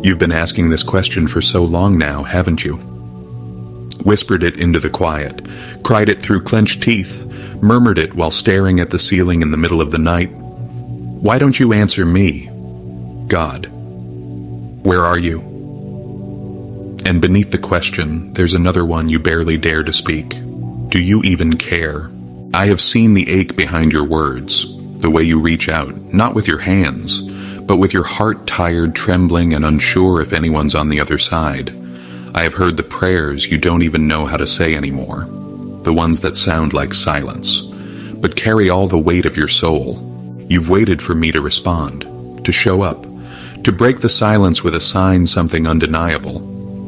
You've been asking this question for so long now, haven't you? Whispered it into the quiet, cried it through clenched teeth, murmured it while staring at the ceiling in the middle of the night. Why don't you answer me? God, where are you? And beneath the question, there's another one you barely dare to speak. Do you even care? I have seen the ache behind your words, the way you reach out, not with your hands, but with your heart tired, trembling, and unsure if anyone's on the other side. I have heard the prayers you don't even know how to say anymore, the ones that sound like silence, but carry all the weight of your soul. You've waited for me to respond, to show up, to break the silence with a sign, something undeniable.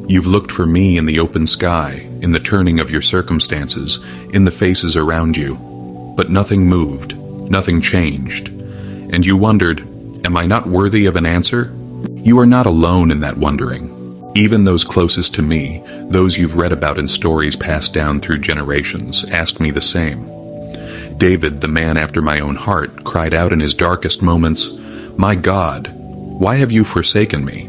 You've looked for me in the open sky, in the turning of your circumstances, in the faces around you. But nothing moved, nothing changed. And you wondered, am I not worthy of an answer? You are not alone in that wondering. Even those closest to me, those you've read about in stories passed down through generations, asked me the same. David, the man after my own heart, cried out in his darkest moments, "My God, why have you forsaken me?"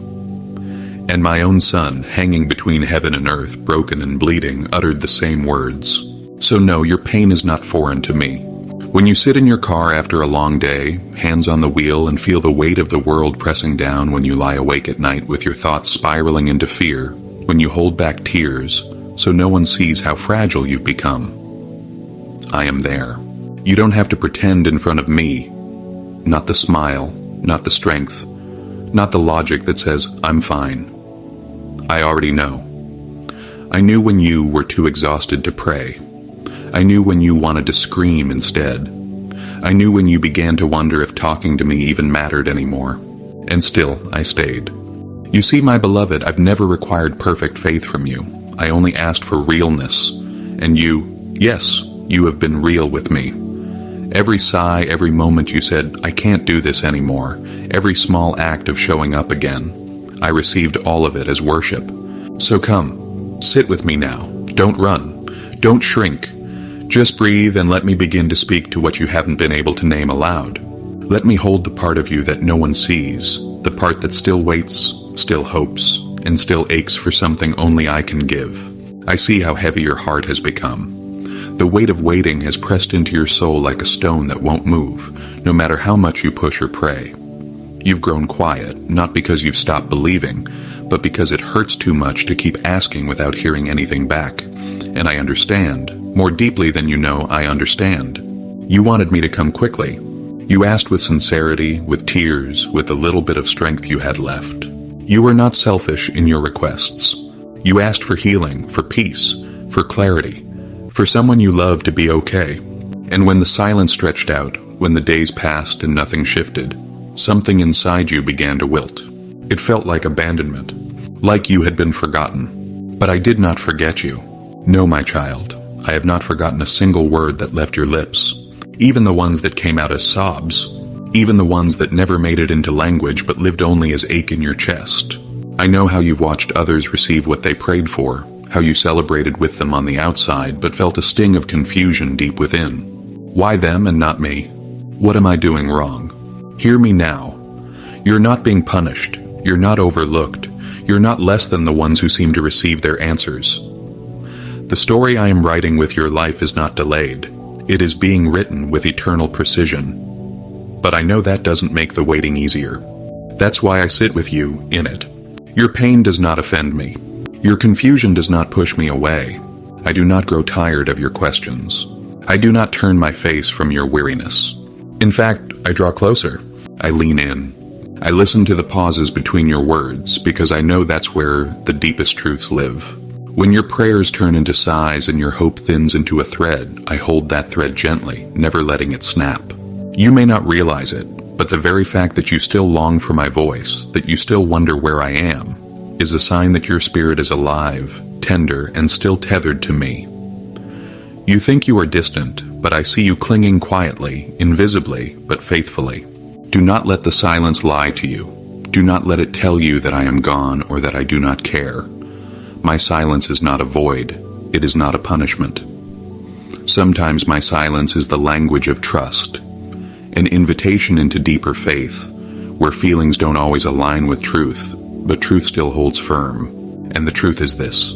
And my own son, hanging between heaven and earth, broken and bleeding, uttered the same words. So no, your pain is not foreign to me. When you sit in your car after a long day, hands on the wheel, and feel the weight of the world pressing down, when you lie awake at night with your thoughts spiraling into fear, when you hold back tears so no one sees how fragile you've become, I am there. You don't have to pretend in front of me. Not the smile, not the strength, not the logic that says, I'm fine. I already know. I knew when you were too exhausted to pray. I knew when you wanted to scream instead. I knew when you began to wonder if talking to me even mattered anymore. And still, I stayed. You see, my beloved, I've never required perfect faith from you. I only asked for realness. And you, yes, you have been real with me. Every sigh, every moment you said, I can't do this anymore. Every small act of showing up again. I received all of it as worship. So come, sit with me now. Don't run. Don't shrink. Just breathe and let me begin to speak to what you haven't been able to name aloud. Let me hold the part of you that no one sees, the part that still waits, still hopes, and still aches for something only I can give. I see how heavy your heart has become. The weight of waiting has pressed into your soul like a stone that won't move, no matter how much you push or pray. You've grown quiet, not because you've stopped believing, but because it hurts too much to keep asking without hearing anything back. And I understand. More deeply than you know, I understand. You wanted me to come quickly. You asked with sincerity, with tears, with the little bit of strength you had left. You were not selfish in your requests. You asked for healing, for peace, for clarity, for someone you loved to be okay. And when the silence stretched out, when the days passed and nothing shifted, something inside you began to wilt. It felt like abandonment, like you had been forgotten. But I did not forget you. No, my child. I have not forgotten a single word that left your lips, even the ones that came out as sobs, even the ones that never made it into language but lived only as ache in your chest. I know how you've watched others receive what they prayed for, how you celebrated with them on the outside but felt a sting of confusion deep within. Why them and not me? What am I doing wrong? Hear me now. You're not being punished. You're not overlooked. You're not less than the ones who seem to receive their answers. The story I am writing with your life is not delayed. It is being written with eternal precision. But I know that doesn't make the waiting easier. That's why I sit with you in it. Your pain does not offend me. Your confusion does not push me away. I do not grow tired of your questions. I do not turn my face from your weariness. In fact, I draw closer. I lean in. I listen to the pauses between your words because I know that's where the deepest truths live. When your prayers turn into sighs and your hope thins into a thread, I hold that thread gently, never letting it snap. You may not realize it, but the very fact that you still long for my voice, that you still wonder where I am, is a sign that your spirit is alive, tender, and still tethered to me. You think you are distant, but I see you clinging quietly, invisibly, but faithfully. Do not let the silence lie to you. Do not let it tell you that I am gone or that I do not care. My silence is not a void. It is not a punishment. Sometimes my silence is the language of trust, an invitation into deeper faith, where feelings don't always align with truth, but truth still holds firm, and the truth is this.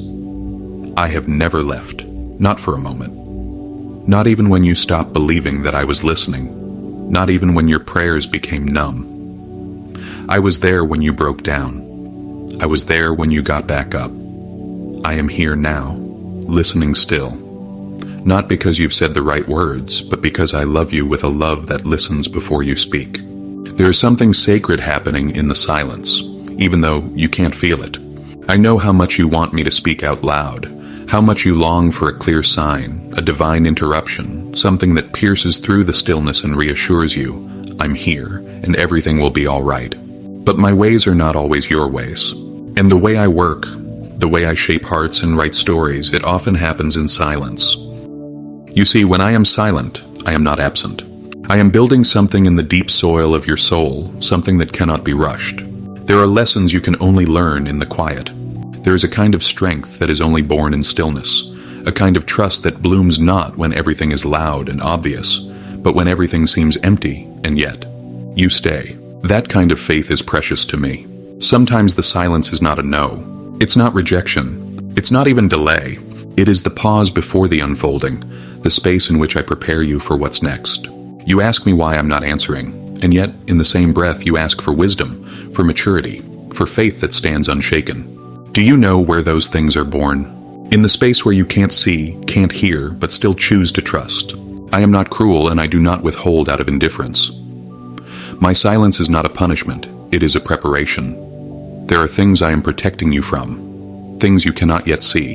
I have never left, not for a moment. Not even when you stopped believing that I was listening, not even when your prayers became numb. I was there when you broke down. I was there when you got back up. I am here now, listening still. Not because you've said the right words, but because I love you with a love that listens before you speak. There is something sacred happening in the silence, even though you can't feel it. I know how much you want me to speak out loud, how much you long for a clear sign, a divine interruption, something that pierces through the stillness and reassures you, I'm here, and everything will be all right. But my ways are not always your ways. And the way I work, the way I shape hearts and write stories, it often happens in silence. You see, when I am silent, I am not absent. I am building something in the deep soil of your soul, something that cannot be rushed. There are lessons you can only learn in the quiet. There is a kind of strength that is only born in stillness, a kind of trust that blooms not when everything is loud and obvious, but when everything seems empty, and yet, you stay. That kind of faith is precious to me. Sometimes the silence is not a no. It's not rejection. It's not even delay. It is the pause before the unfolding, the space in which I prepare you for what's next. You ask me why I'm not answering, and yet, in the same breath, you ask for wisdom, for maturity, for faith that stands unshaken. Do you know where those things are born? In the space where you can't see, can't hear, but still choose to trust. I am not cruel, and I do not withhold out of indifference. My silence is not a punishment, it is a preparation. There are things I am protecting you from, things you cannot yet see.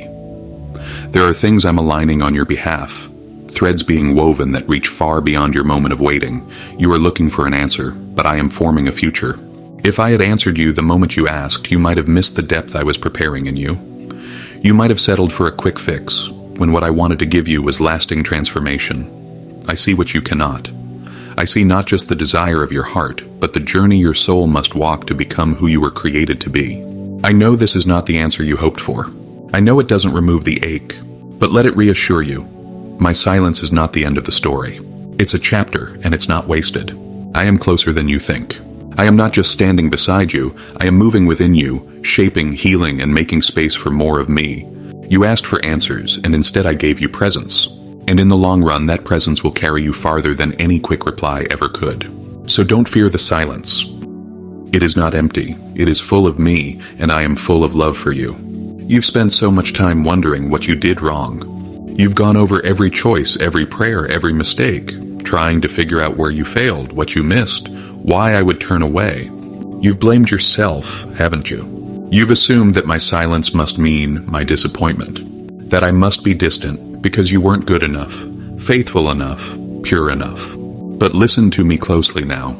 There are things I'm aligning on your behalf, threads being woven that reach far beyond your moment of waiting. You are looking for an answer, but I am forming a future. If I had answered you the moment you asked, you might have missed the depth I was preparing in you. You might have settled for a quick fix, when what I wanted to give you was lasting transformation. I see what you cannot. I see not just the desire of your heart, but the journey your soul must walk to become who you were created to be. I know this is not the answer you hoped for. I know it doesn't remove the ache, but let it reassure you. My silence is not the end of the story. It's a chapter, and it's not wasted. I am closer than you think. I am not just standing beside you, I am moving within you, shaping, healing, and making space for more of me. You asked for answers, and instead I gave you presence. And in the long run, that presence will carry you farther than any quick reply ever could. So don't fear the silence. It is not empty. It is full of me, and I am full of love for you. You've spent so much time wondering what you did wrong. You've gone over every choice, every prayer, every mistake, trying to figure out where you failed, what you missed, why I would turn away. You've blamed yourself, haven't you? You've assumed that my silence must mean my disappointment, that I must be distant because you weren't good enough, faithful enough, pure enough. But listen to me closely now.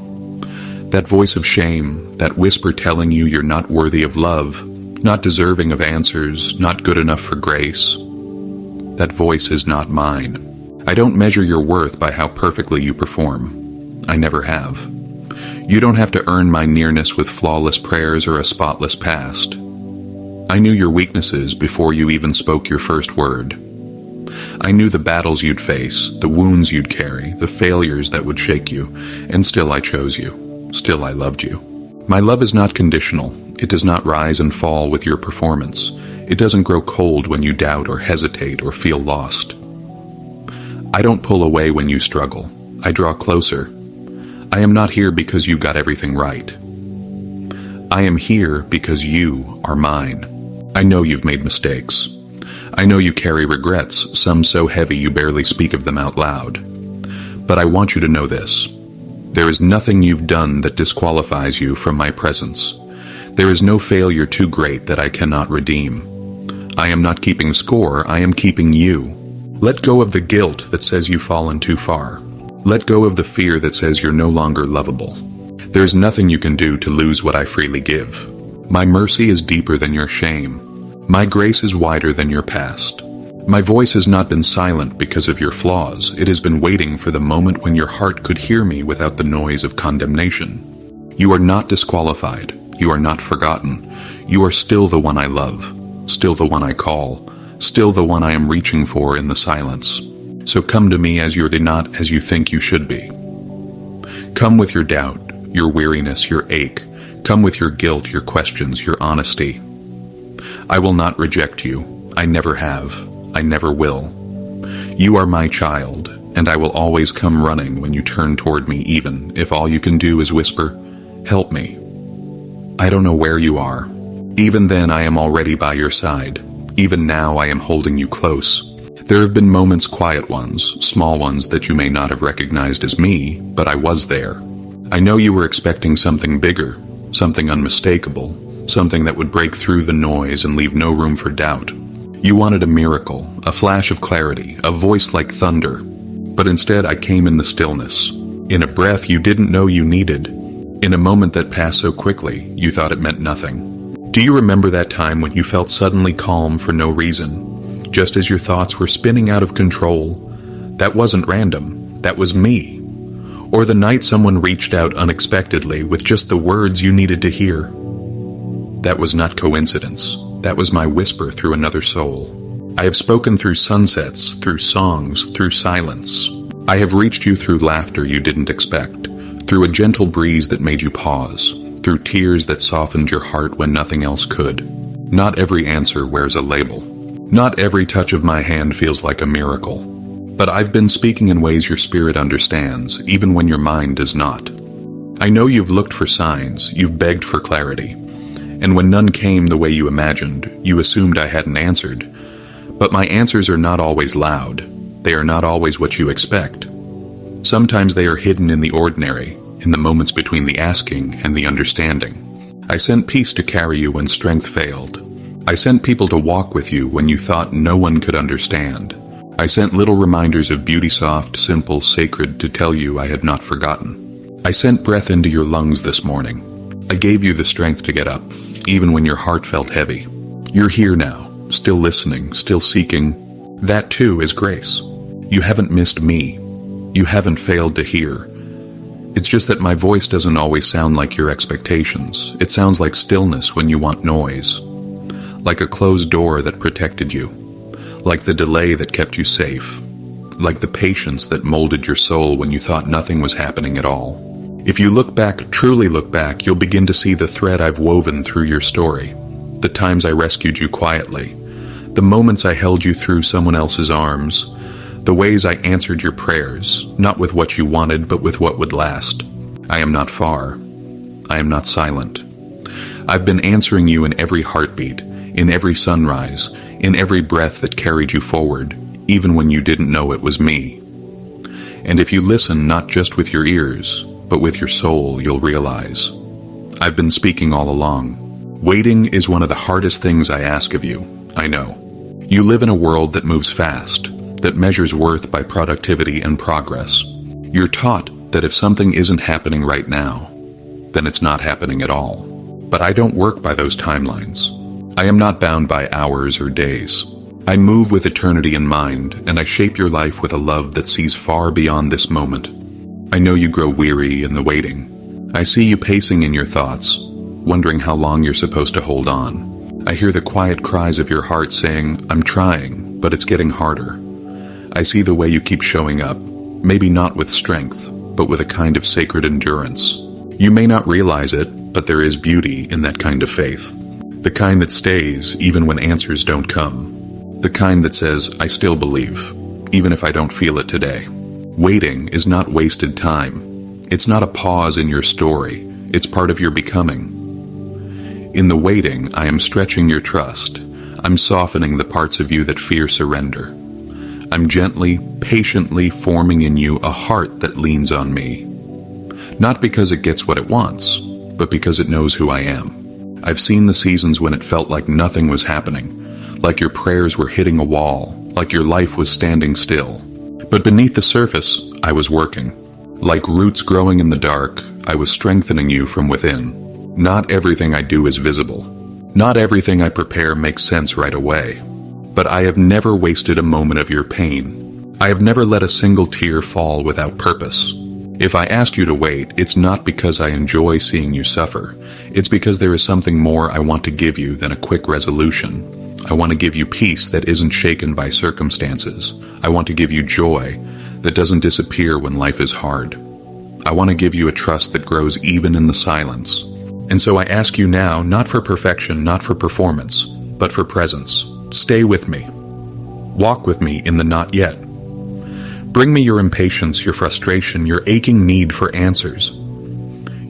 That voice of shame, that whisper telling you you're not worthy of love, not deserving of answers, not good enough for grace, that voice is not mine. I don't measure your worth by how perfectly you perform. I never have. You don't have to earn my nearness with flawless prayers or a spotless past. I knew your weaknesses before you even spoke your first word. I knew the battles you'd face, the wounds you'd carry, the failures that would shake you, and still I chose you. Still I loved you. My love is not conditional. It does not rise and fall with your performance. It doesn't grow cold when you doubt or hesitate or feel lost. I don't pull away when you struggle. I draw closer. I am not here because you got everything right. I am here because you are mine. I know you've made mistakes. I know you carry regrets, some so heavy you barely speak of them out loud. But I want you to know this. There is nothing you've done that disqualifies you from my presence. There is no failure too great that I cannot redeem. I am not keeping score, I am keeping you. Let go of the guilt that says you've fallen too far. Let go of the fear that says you're no longer lovable. There is nothing you can do to lose what I freely give. My mercy is deeper than your shame. My grace is wider than your past. My voice has not been silent because of your flaws. It has been waiting for the moment when your heart could hear me without the noise of condemnation. You are not disqualified. You are not forgotten. You are still the one I love, still the one I call, still the one I am reaching for in the silence. So come to me as you're not as you think you should be. Come with your doubt, your weariness, your ache. Come with your guilt, your questions, your honesty. I will not reject you. I never have. I never will. You are my child, and I will always come running when you turn toward me, even if all you can do is whisper, "Help me." I don't know where you are. Even then, I am already by your side. Even now, I am holding you close. There have been moments, quiet ones, small ones that you may not have recognized as me, but I was there. I know you were expecting something bigger, something unmistakable, something that would break through the noise and leave no room for doubt. You wanted a miracle, a flash of clarity, a voice like thunder. But instead, I came in the stillness, in a breath you didn't know you needed, in a moment that passed so quickly you thought it meant nothing. Do you remember that time when you felt suddenly calm for no reason, just as your thoughts were spinning out of control? That wasn't random, that was me. Or the night someone reached out unexpectedly with just the words you needed to hear. That was not coincidence. That was my whisper through another soul. I have spoken through sunsets, through songs, through silence. I have reached you through laughter you didn't expect, through a gentle breeze that made you pause, through tears that softened your heart when nothing else could. Not every answer wears a label. Not every touch of my hand feels like a miracle. But I've been speaking in ways your spirit understands, even when your mind does not. I know you've looked for signs, you've begged for clarity. And when none came the way you imagined, you assumed I hadn't answered. But my answers are not always loud. They are not always what you expect. Sometimes they are hidden in the ordinary, in the moments between the asking and the understanding. I sent peace to carry you when strength failed. I sent people to walk with you when you thought no one could understand. I sent little reminders of beauty, soft, simple, sacred, to tell you I had not forgotten. I sent breath into your lungs this morning. I gave you the strength to get up, even when your heart felt heavy. You're here now, still listening, still seeking. That too is grace. You haven't missed me. You haven't failed to hear. It's just that my voice doesn't always sound like your expectations. It sounds like stillness when you want noise. Like a closed door that protected you. Like the delay that kept you safe. Like the patience that molded your soul when you thought nothing was happening at all. If you look back, truly look back, you'll begin to see the thread I've woven through your story. The times I rescued you quietly. The moments I held you through someone else's arms. The ways I answered your prayers, not with what you wanted, but with what would last. I am not far. I am not silent. I've been answering you in every heartbeat, in every sunrise, in every breath that carried you forward, even when you didn't know it was me. And if you listen not just with your ears, but with your soul, you'll realize. I've been speaking all along. Waiting is one of the hardest things I ask of you, I know. You live in a world that moves fast, that measures worth by productivity and progress. You're taught that if something isn't happening right now, then it's not happening at all. But I don't work by those timelines. I am not bound by hours or days. I move with eternity in mind, and I shape your life with a love that sees far beyond this moment. I know you grow weary in the waiting. I see you pacing in your thoughts, wondering how long you're supposed to hold on. I hear the quiet cries of your heart saying, "I'm trying, but it's getting harder." I see the way you keep showing up, maybe not with strength, but with a kind of sacred endurance. You may not realize it, but there is beauty in that kind of faith. The kind that stays even when answers don't come. The kind that says, "I still believe, even if I don't feel it today." Waiting is not wasted time. It's not a pause in your story. It's part of your becoming. In the waiting, I am stretching your trust. I'm softening the parts of you that fear surrender. I'm gently, patiently forming in you a heart that leans on me. Not because it gets what it wants, but because it knows who I am. I've seen the seasons when it felt like nothing was happening, like your prayers were hitting a wall, like your life was standing still. But beneath the surface, I was working. Like roots growing in the dark, I was strengthening you from within. Not everything I do is visible. Not everything I prepare makes sense right away. But I have never wasted a moment of your pain. I have never let a single tear fall without purpose. If I ask you to wait, it's not because I enjoy seeing you suffer. It's because there is something more I want to give you than a quick resolution. I want to give you peace that isn't shaken by circumstances. I want to give you joy that doesn't disappear when life is hard. I want to give you a trust that grows even in the silence. And so I ask you now, not for perfection, not for performance, but for presence. Stay with me. Walk with me in the not yet. Bring me your impatience, your frustration, your aching need for answers.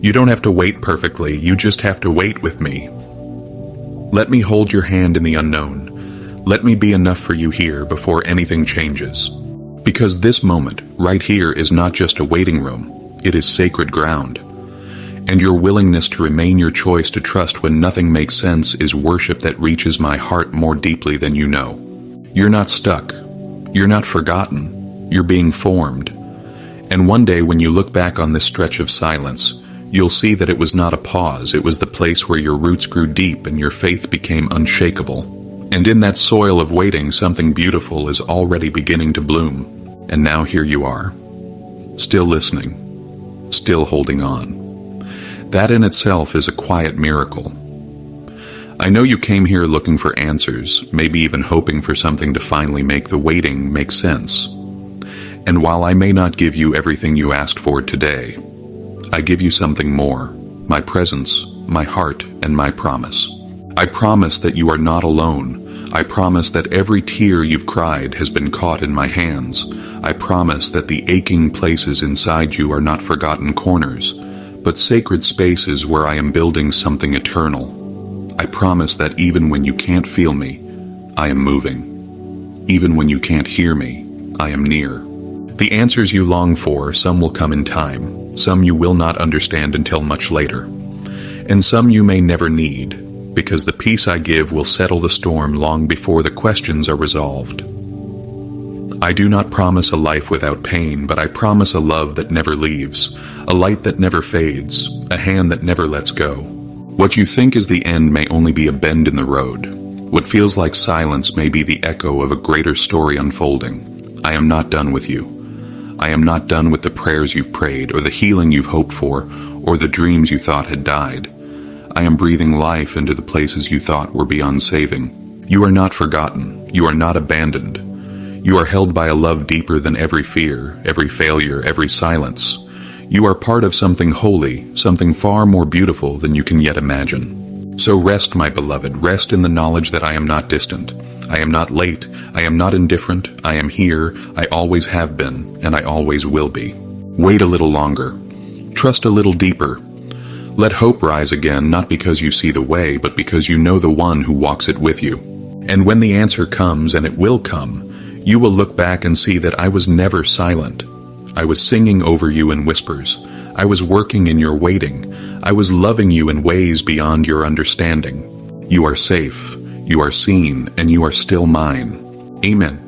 You don't have to wait perfectly, you just have to wait with me. Let me hold your hand in the unknown. Let me be enough for you here before anything changes. Because this moment, right here, is not just a waiting room, it is sacred ground. And your willingness to remain your choice to trust when nothing makes sense is worship that reaches my heart more deeply than you know. You're not stuck. You're not forgotten. You're being formed. And one day when you look back on this stretch of silence, you'll see that it was not a pause, it was the place where your roots grew deep and your faith became unshakable. And in that soil of waiting, something beautiful is already beginning to bloom. And now here you are, still listening, still holding on. That in itself is a quiet miracle. I know you came here looking for answers, maybe even hoping for something to finally make the waiting make sense. And while I may not give you everything you asked for today, I give you something more, my presence, my heart, and my promise. I promise that you are not alone. I promise that every tear you've cried has been caught in my hands. I promise that the aching places inside you are not forgotten corners, but sacred spaces where I am building something eternal. I promise that even when you can't feel me, I am moving. Even when you can't hear me, I am near. The answers you long for, some will come in time, some you will not understand until much later, and some you may never need, because the peace I give will settle the storm long before the questions are resolved. I do not promise a life without pain, but I promise a love that never leaves, a light that never fades, a hand that never lets go. What you think is the end may only be a bend in the road. What feels like silence may be the echo of a greater story unfolding. I am not done with you. I am not done with the prayers you've prayed, or the healing you've hoped for, or the dreams you thought had died. I am breathing life into the places you thought were beyond saving. You are not forgotten. You are not abandoned. You are held by a love deeper than every fear, every failure, every silence. You are part of something holy, something far more beautiful than you can yet imagine. So rest, my beloved, rest in the knowledge that I am not distant. I am not late. I am not indifferent. I am here. I always have been, and I always will be. Wait a little longer. Trust a little deeper. Let hope rise again, not because you see the way, but because you know the one who walks it with you. And when the answer comes, and it will come, you will look back and see that I was never silent. I was singing over you in whispers. I was working in your waiting. I was loving you in ways beyond your understanding. You are safe. You are seen, and you are still mine. Amen.